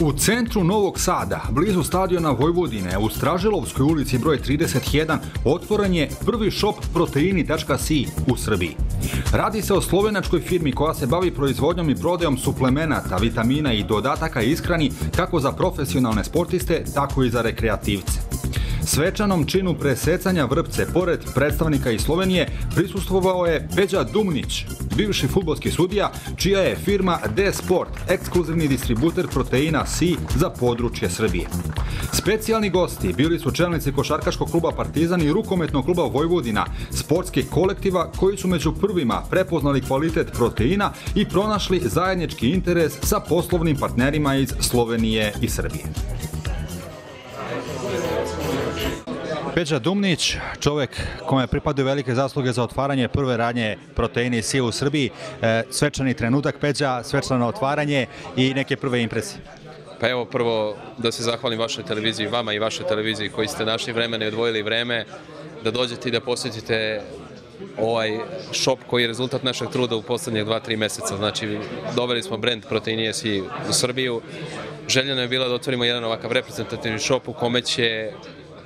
U centru Novog Sada, blizu stadiona Vojvodine, u Stražilovskoj ulici broj 31, otvoren je prvi šop proteini.si u Srbiji. Radi se o slovenačkoj firmi koja se bavi proizvodnjom i prodajom suplemenata, vitamina i dodataka ishrani kako za profesionalne sportiste, tako i za rekreativce. Svečanom činu presecanja vrpce, pored predstavnika iz Slovenije, prisustvovao je Peđa Dumnić, bivši fudbalski sudija, čija je firma D-Sport ekskluzivni distributer proteina Si za područje Srbije. Specijalni gosti bili su čelnici košarkaškog kluba Partizan i rukometnog kluba Vojvodina, sportskih kolektiva koji su među prvima prepoznali kvalitet proteina i pronašli zajednički interes sa poslovnim partnerima iz Slovenije i Srbije. Peđa Dumnić, čovjek kome pripadaju velike zasluge za otvaranje prve radnje proteini Si u Srbiji. Svečani trenutak, Peđa, svečano otvaranje i neke prve impresije. Pa evo, prvo da se zahvalim vašoj televiziji, vama i vašoj televiziji koji ste našli vremena i odvojili vreme da dođete i da posjetite ovaj šop koji je rezultat našeg truda u poslednjih 2-3 meseca. Znači, doveli smo brend Proteini Si u Srbiju. Želja nam je bila da otvorimo jedan ovakav reprezentativni šop u kome će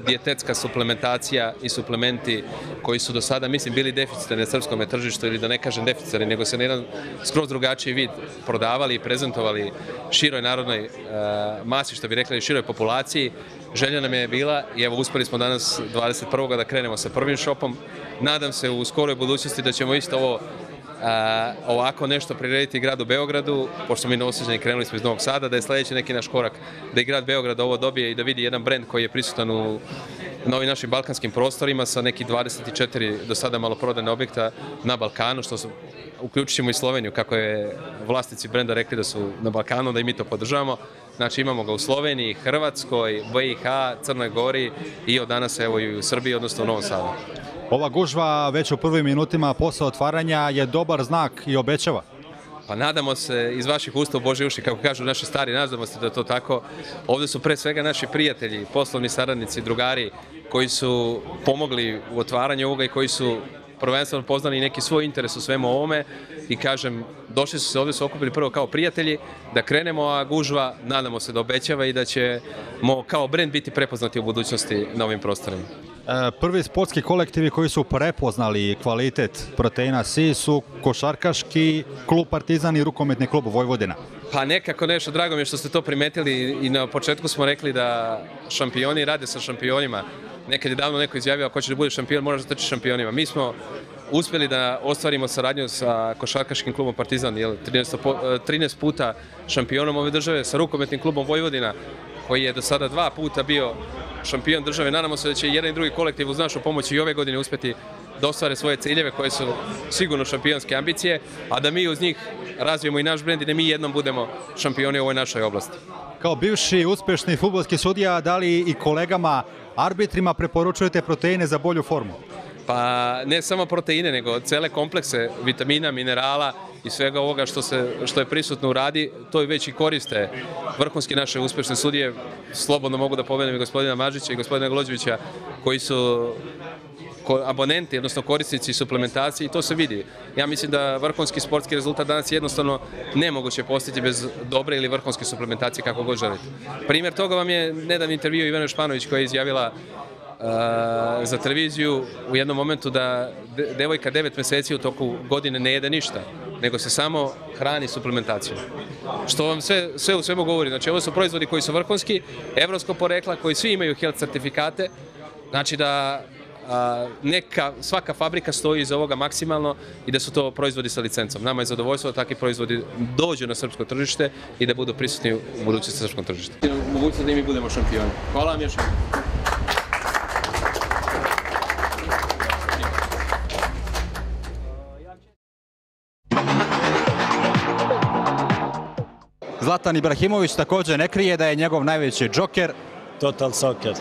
dijetetska suplementacija i suplementi koji su do sada, mislim, bili deficitarni na srpskom tržištu, ili da ne kažem deficitarni, nego se na jedan skroz drugačiji vid prodavali i prezentovali široj narodnoj masi, što bi rekli, široj populaciji. Želja nam je bila, i evo uspeli smo danas 21. da krenemo sa prvim šopom. Nadam se u skoroj budućnosti da ćemo isto ovo ovako nešto prirediti gradu Beogradu, pošto mi Novosađani krenuli smo iz Novog Sada, da je sledeći neki naš korak da i grad Beograd ovo dobije i da vidi jedan brend koji je prisutan na ovim našim balkanskim prostorima sa nekih 24 do sada maloprodajne objekta na Balkanu, što uključit ćemo i Sloveniju, kako je vlasnici brenda rekli da su na Balkanu, da i mi to podržavamo. Znači imamo ga u Sloveniji, Hrvatskoj, BiH, Crnoj Gori i od danas evo i u Srbiji, odnosno u Novom Sadu. Ova gužva već u prvim minutima posle otvaranja je dobar znak i obećava. Pa nadamo se iz vaših usta u Božje uši, kako kažu naši stari, nadamo se da je to tako. Ovde su pre svega naši prijatelji, poslovni saradnici, drugari koji su pomogli u otvaranju ovoga i koji su prvenstveno poznali neki svoj interes u svemu ovome i kažem, došli su se ovde, su okupili prvo kao prijatelji, da krenemo, a gužva nadamo se da obećava i da ćemo kao brend biti prepoznati u budućnosti na ovim prostorima. Prvi sportski kolektivi koji su prepoznali kvalitet proteina Si su košarkaški klub Partizan i rukometni klub Vojvodina. Pa nekako nešto, drago mi je što ste to primetili i na početku smo rekli da šampioni rade sa šampionima. Nekad je davno neko izjavio, ako hoćeš da budeš šampion, moraš da trčiš šampionima. Mi smo uspeli da ostvarimo saradnju sa košarkaškim klubom Partizan, 13 puta šampionom ove države, sa rukometnim klubom Vojvodina, koji je do sada 2 puta bio šampion države. Nadamo se da će jedan i drugi kolektiv uz našu pomoć i ove godine uspeti da ostvare svoje ciljeve koje su sigurno šampionske ambicije, a da mi uz njih razvijemo i naš brend i da mi jednom budemo šampioni u ovoj našoj oblasti. Kao bivši uspešni fudbalski sudija, da li i kolegama arbitrima preporučujete proteine za bolju formu? Pa ne samo proteine, nego cele komplekse vitamina, minerala i svega ovoga što je prisutno u radi, to i već i koriste vrhunski naše uspešne sudije. Slobodno mogu da pomenem i gospodina Mažića i gospodina Glođevića, koji su abonenti, odnosno korisnici suplementacije, i to se vidi. Ja mislim da vrhunski sportski rezultat danas je jednostavno nemoguće postići bez dobre ili vrhunske suplementacije, kako god želite. Primjer toga vam je nedavni intervju Ivana Španović, koja je izjavila za televiziju u jednom momentu da devojka 9 meseci u toku godine ne jede ništa, nego se samo hrani suplementacijom. Što vam sve u svemu govori. Znači, ovo su proizvodi koji su vrhunski, evropskog porekla, koji svi imaju health certifikate, znači da svaka fabrika stoji iza ovoga maksimalno i da su to proizvodi sa licencom. Nama je zadovoljstvo da takvi proizvodi dođu na srpsko tržište i da budu prisutni u budućnosti srpskom tržištu. Mogućnost da i mi budemo šampioni. Hvala vam još. Zlatan Ibrahimović također ne krije da je njegov najveći džoker Total Soccer.